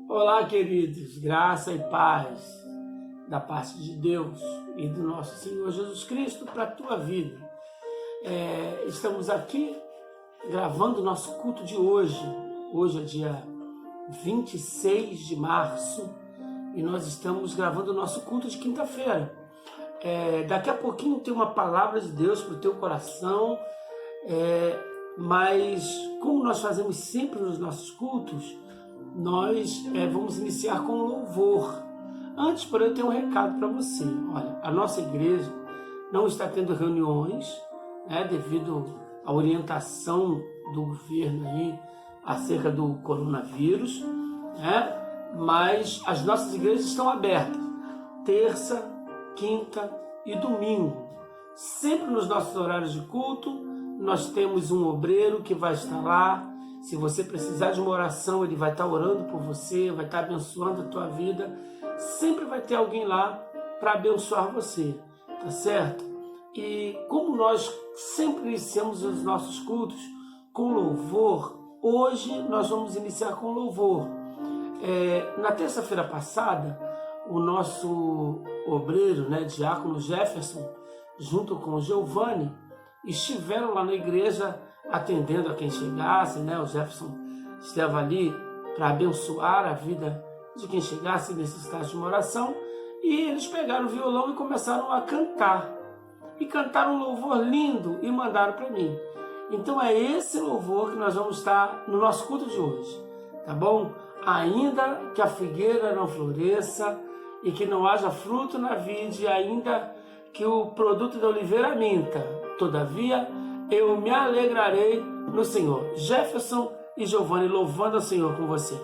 Olá, queridos, graça e paz da parte de Deus e do nosso Senhor Jesus Cristo para a tua vida. Estamos aqui gravando o nosso culto de hoje. Hoje é dia 26 de março e nós estamos gravando o nosso culto de quinta-feira. Daqui a pouquinho tem uma palavra de Deus para o teu coração, mas como nós fazemos sempre nos nossos cultos, nós vamos iniciar com louvor. Antes, porém, eu tenho um recado para você. Olha, a nossa igreja não está tendo reuniões, devido à orientação do governo aí acerca do coronavírus, mas as nossas igrejas estão abertas terça, quinta e domingo. Sempre nos nossos horários de culto, nós temos um obreiro que vai estar lá. Se você precisar de uma oração, ele vai estar orando por você, vai estar abençoando a tua vida. Sempre vai ter alguém lá para abençoar você, tá certo? E como nós sempre iniciamos os nossos cultos com louvor, hoje nós vamos iniciar com louvor. Na terça-feira passada, o nosso obreiro, diácono Jefferson, junto com o Giovanni, estiveram lá na igreja atendendo a quem chegasse, O Jefferson esteve ali para abençoar a vida de quem chegasse e necessitasse de uma oração, e eles pegaram o violão e começaram a cantar. E cantaram um louvor lindo e mandaram para mim. Então é esse louvor que nós vamos estar no nosso culto de hoje, tá bom? Ainda que a figueira não floresça e que não haja fruto na vide, ainda que o produto da oliveira minta, todavia eu me alegrarei no Senhor. Jefferson e Giovanni louvando ao Senhor com você.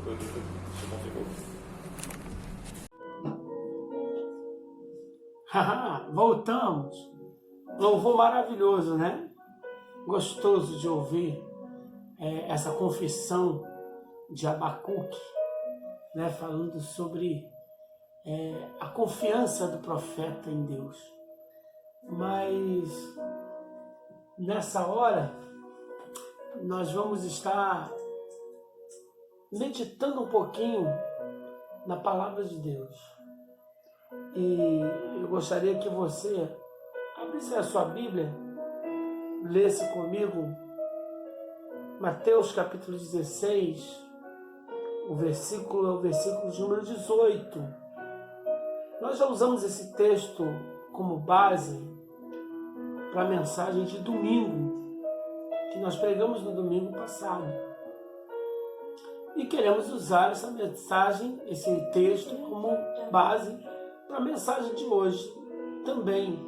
Você configurou. Voltamos. Louvor maravilhoso, né? Gostoso de ouvir essa confissão de Abacuque, né? Falando sobre a confiança do profeta em Deus. Mas nessa hora nós vamos estar meditando um pouquinho na palavra de Deus. E eu gostaria que você abrisse a sua Bíblia, lesse comigo Mateus capítulo 16, o versículo de número 18. Nós já usamos esse texto como base para a mensagem de domingo, que nós pregamos no domingo passado. E queremos usar essa mensagem, esse texto, como base para a mensagem de hoje também,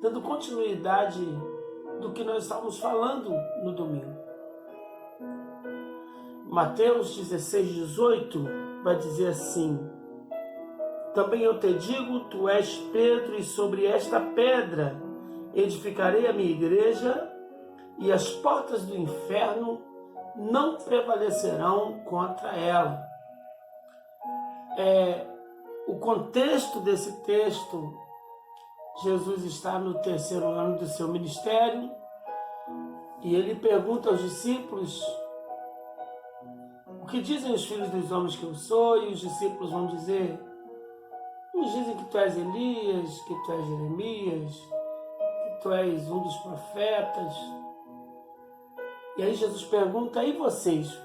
dando continuidade do que nós estávamos falando no domingo. Mateus 16, 18 vai dizer assim: também eu te digo, tu és Pedro, e sobre esta pedra edificarei a minha igreja, e as portas do inferno não prevalecerão contra ela. O contexto desse texto, Jesus está no 3º ano do seu ministério, e ele pergunta aos discípulos: o que dizem os filhos dos homens que eu sou? E os discípulos vão dizer: uns dizem que tu és Elias, que tu és Jeremias, que tu és um dos profetas. E aí Jesus pergunta: e vocês?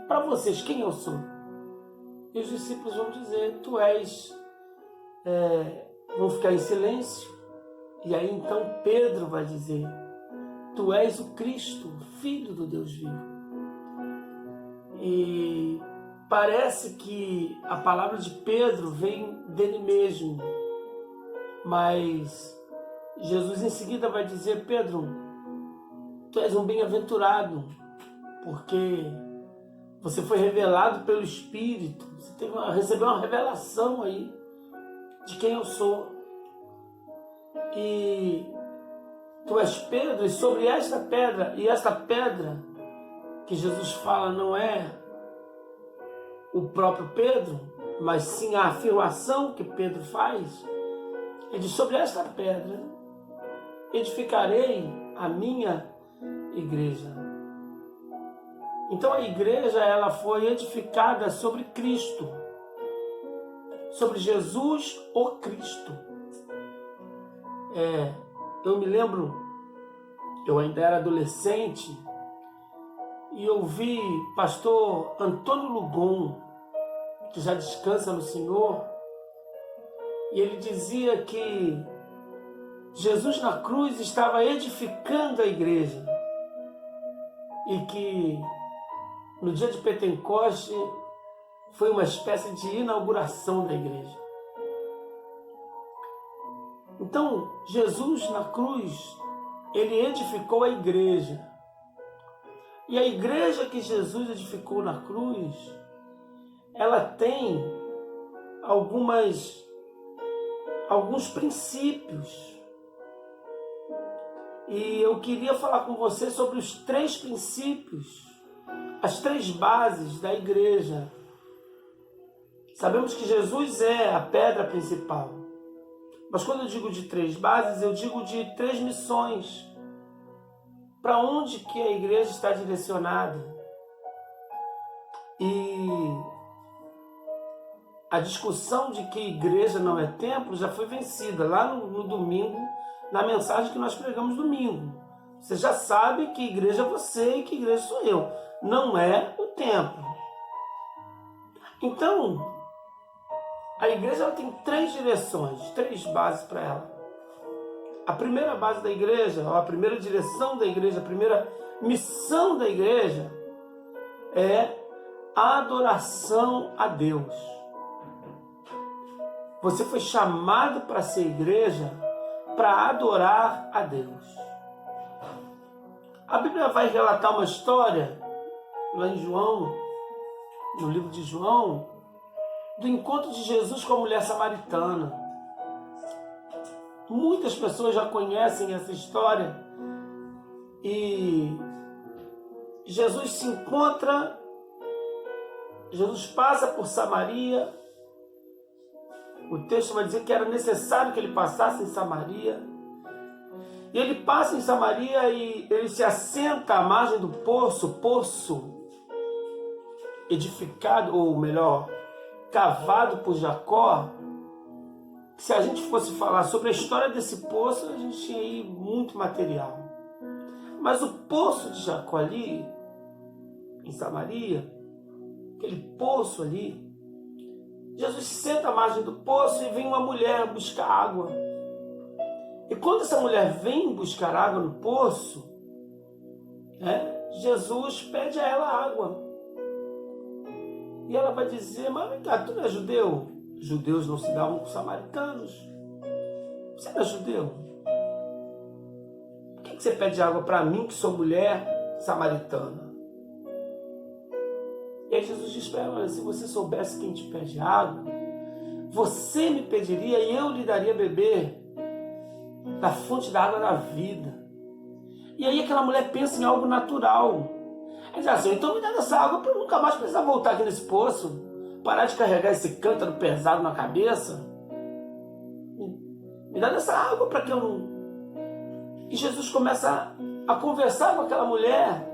Para vocês, quem eu sou? E os discípulos vão dizer: tu és... vão ficar em silêncio. E aí então Pedro vai dizer: tu és o Cristo, Filho do Deus vivo. E parece que a palavra de Pedro vem dele mesmo, mas Jesus em seguida vai dizer: Pedro, tu és um bem-aventurado, porque você foi revelado pelo Espírito, você recebeu uma revelação aí de quem eu sou. E tu és Pedro, e sobre esta pedra, e esta pedra que Jesus fala não é o próprio Pedro, mas sim a afirmação que Pedro faz. Ele diz: sobre esta pedra edificarei a minha igreja. Então a igreja, ela foi edificada sobre Cristo, sobre Jesus, o Cristo. Eu me lembro, eu ainda era adolescente, e ouvi pastor Antônio Lugon, que já descansa no Senhor, e ele dizia que Jesus na cruz estava edificando a igreja, e que no dia de Pentecoste foi uma espécie de inauguração da igreja. Então, Jesus na cruz, ele edificou a igreja. E a igreja que Jesus edificou na cruz, ela tem alguns princípios. E eu queria falar com você sobre os 3 princípios, as 3 bases da igreja. Sabemos que Jesus é a pedra principal. Mas quando eu digo de 3 bases, eu digo de 3 missões. Para onde que a igreja está direcionada? E a discussão de que igreja não é templo já foi vencida lá no domingo, na mensagem que nós pregamos domingo. Você já sabe que igreja é você e que igreja sou eu. Não é o templo. Então, a igreja ela tem 3 direções, 3 bases para ela. A primeira base da igreja, ou a primeira direção da igreja, a primeira missão da igreja é a adoração a Deus. Você foi chamado para ser igreja para adorar a Deus. A Bíblia vai relatar uma história, lá em João, no livro de João, do encontro de Jesus com a mulher samaritana. Muitas pessoas já conhecem essa história e Jesus se encontra, Jesus passa por Samaria. O texto vai dizer que era necessário que ele passasse em Samaria. E ele passa em Samaria e ele se assenta à margem do poço edificado, ou melhor, cavado por Jacó. Se a gente fosse falar sobre a história desse poço, a gente tinha aí muito material. Mas o poço de Jacó ali, em Samaria, aquele poço ali, Jesus se senta à margem do poço e vem uma mulher buscar água. E quando essa mulher vem buscar água no poço, Jesus pede a ela água. E ela vai dizer: mas vem cá, tu não é judeu? Judeus não se davam com samaritanos. Você não é judeu? Por que você pede água para mim, que sou mulher samaritana? E aí Jesus diz para ela: se você soubesse quem te pede água, você me pediria e eu lhe daria a beber da fonte da água da vida. E aí aquela mulher pensa em algo natural. Ela diz assim: então me dá essa água para eu nunca mais precisar voltar aqui nesse poço, parar de carregar esse cântaro pesado na cabeça. Me dá essa água para que eu não... E Jesus começa a conversar com aquela mulher.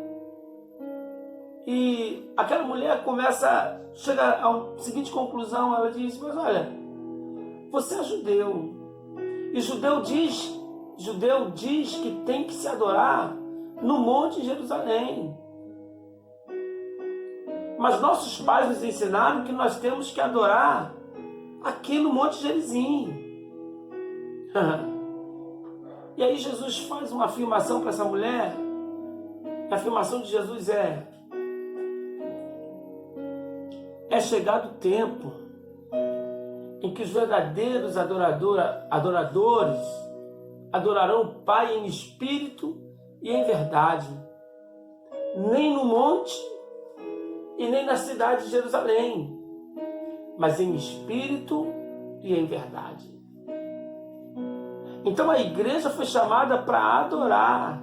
E aquela mulher chega à seguinte conclusão. Ela diz: mas olha, você é judeu. E judeu diz que tem que se adorar no Monte de Jerusalém. Mas nossos pais nos ensinaram que nós temos que adorar aqui no Monte Gerizim. E aí Jesus faz uma afirmação para essa mulher. A afirmação de Jesus é chegado o tempo em que os verdadeiros adoradores adorarão o Pai em espírito e em verdade, nem no monte e nem na cidade de Jerusalém, mas em espírito e em verdade. Então a igreja foi chamada para adorar.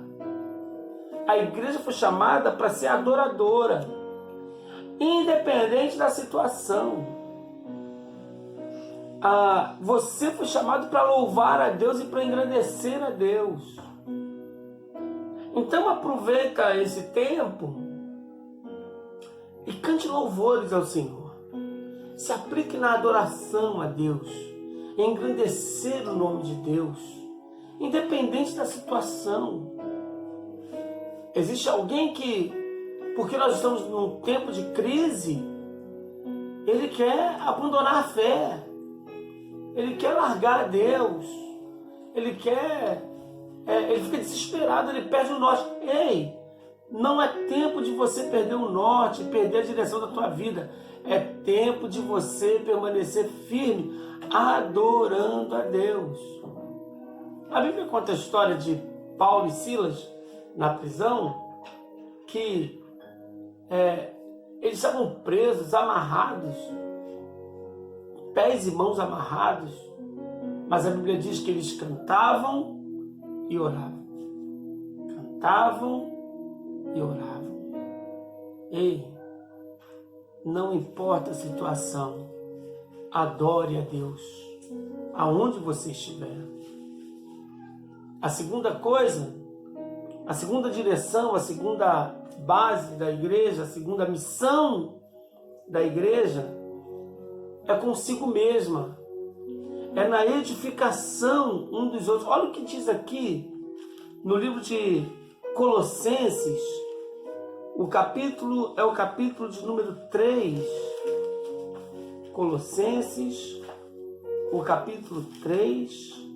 A igreja foi chamada para ser adoradora, independente da situação. Você foi chamado para louvar a Deus e para engrandecer a Deus. Então aproveita esse tempo e cante louvores ao Senhor. Se aplique na adoração a Deus, em engrandecer o nome de Deus, independente da situação. Existe alguém que, porque nós estamos num tempo de crise, ele quer abandonar a fé, ele quer largar a Deus, ele fica desesperado, ele perde o norte. Ei, não é tempo de você perder o norte, perder a direção da tua vida. É tempo de você permanecer firme, adorando a Deus. A Bíblia conta a história de Paulo e Silas na prisão, que eles estavam presos, amarrados, pés e mãos amarrados, mas a Bíblia diz que eles cantavam e oravam. Cantavam e oravam. Ei, não importa a situação, adore a Deus, aonde você estiver. A segunda coisa, a segunda direção, a segunda base da igreja, a segunda missão da igreja é consigo mesma, é na edificação um dos outros. Olha o que diz aqui no livro de Colossenses, o capítulo de número 3, Colossenses, o capítulo 3,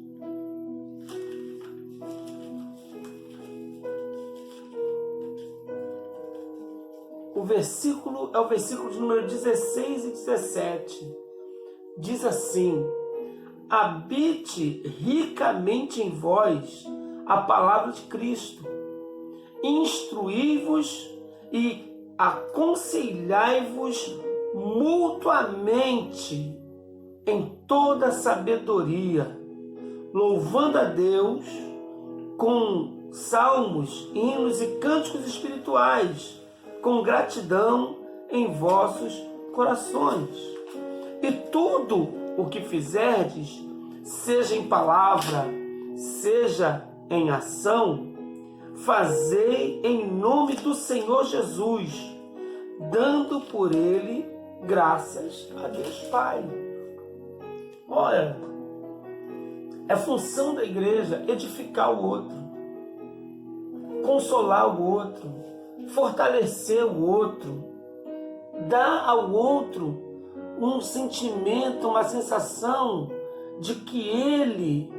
o versículo de número 16 e 17, diz assim: habite ricamente em vós a palavra de Cristo, instruí-vos e aconselhai-vos mutuamente em toda sabedoria, louvando a Deus com salmos, hinos e cânticos espirituais, com gratidão em vossos corações. E tudo o que fizerdes, seja em palavra, seja em ação, fazei em nome do Senhor Jesus, dando por ele graças a Deus Pai. Olha, é função da igreja edificar o outro, consolar o outro, fortalecer o outro, dar ao outro um sentimento, uma sensação de que ele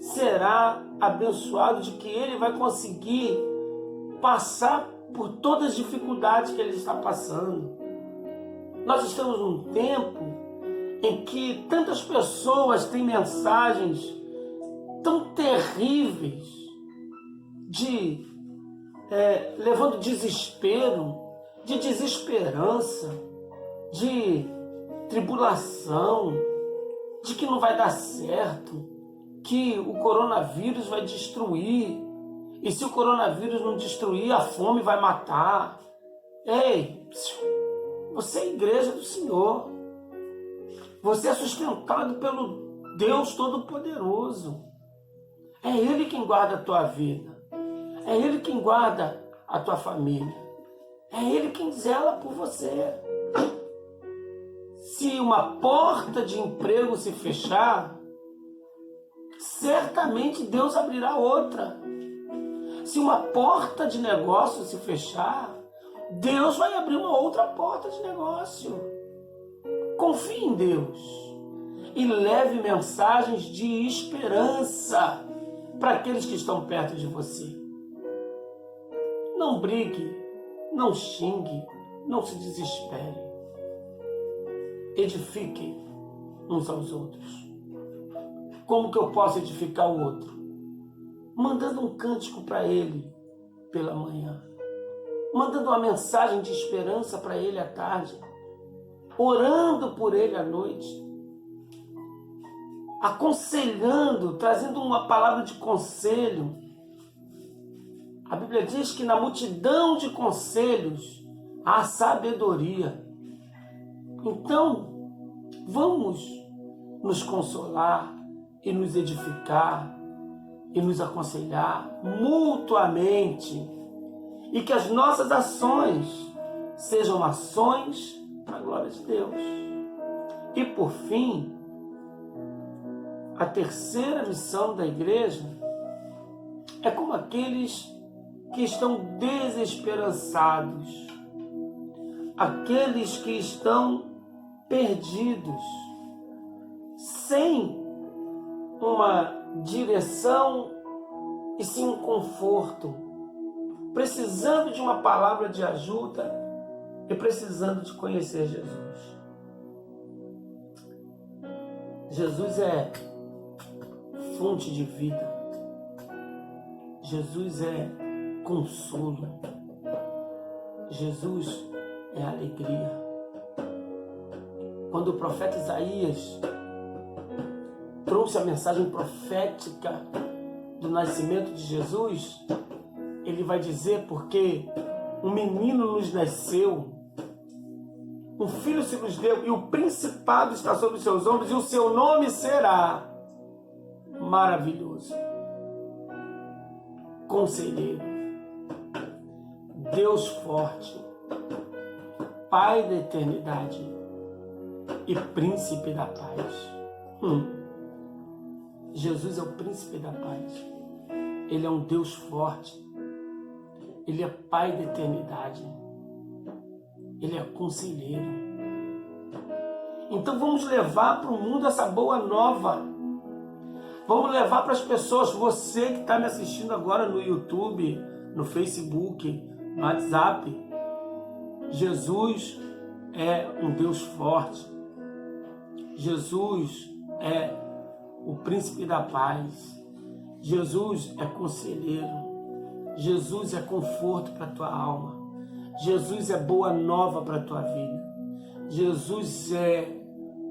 será abençoado, de que ele vai conseguir passar por todas as dificuldades que ele está passando. Nós estamos num tempo em que tantas pessoas têm mensagens tão terríveis, levando desespero, de desesperança, de tribulação, de que não vai dar certo, que o coronavírus vai destruir, e se o coronavírus não destruir, a fome vai matar. Ei, você é a igreja do Senhor. Você é sustentado pelo Deus Todo-Poderoso. É Ele quem guarda a tua vida. É Ele quem guarda a tua família. É Ele quem zela por você. Se uma porta de emprego se fechar, certamente Deus abrirá outra. Se uma porta de negócio se fechar, Deus vai abrir uma outra porta de negócio. Confie em Deus e leve mensagens de esperança para aqueles que estão perto de você. Não brigue, não xingue, não se desespere. Edifiquem uns aos outros. Como que eu posso edificar o outro? Mandando um cântico para ele pela manhã, mandando uma mensagem de esperança para ele à tarde, orando por ele à noite, aconselhando, trazendo uma palavra de conselho. A Bíblia diz que na multidão de conselhos há sabedoria. Então, vamos nos consolar e nos edificar e nos aconselhar mutuamente, e que as nossas ações sejam ações para a glória de Deus. E por fim, a terceira missão da igreja é como aqueles que estão desesperançados, aqueles que estão perdidos, sem uma direção e sim um conforto, precisando de uma palavra de ajuda e precisando de conhecer Jesus. Jesus é fonte de vida. Jesus é consolo. Jesus é alegria. Quando o profeta Isaías trouxe a mensagem profética do nascimento de Jesus, ele vai dizer: porque um menino nos nasceu, um filho se nos deu, e o principado está sobre os seus ombros, e o seu nome será Maravilhoso, Conselheiro, Deus Forte, Pai da Eternidade e Príncipe da Paz. Jesus é o Príncipe da Paz. Ele é um Deus forte. Ele é Pai da Eternidade. Ele é Conselheiro. Então vamos levar para o mundo essa boa nova. Vamos levar para as pessoas. Você que está me assistindo agora no YouTube, no Facebook, no WhatsApp. Jesus é um Deus forte. Jesus é o Príncipe da Paz. Jesus é conselheiro. Jesus é conforto para a tua alma. Jesus é boa nova para a tua vida. Jesus é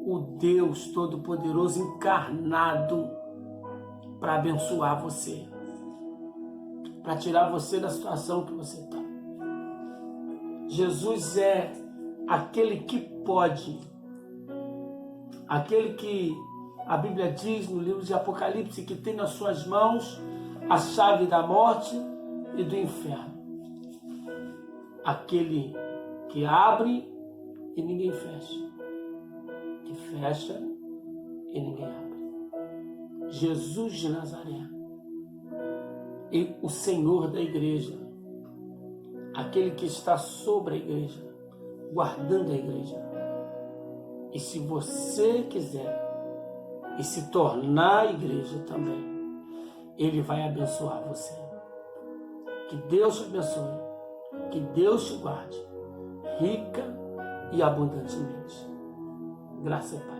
o Deus Todo-Poderoso encarnado para abençoar você, para tirar você da situação que você está. Jesus é aquele que pode, aquele que a Bíblia diz no livro de Apocalipse que tem nas suas mãos a chave da morte e do inferno. Aquele que abre e ninguém fecha, que fecha e ninguém abre. Jesus de Nazaré, e o Senhor da igreja, aquele que está sobre a igreja, guardando a igreja. E se você quiser e se tornar a igreja também, Ele vai abençoar você. Que Deus te abençoe, que Deus te guarde, rica e abundantemente. Graça e paz.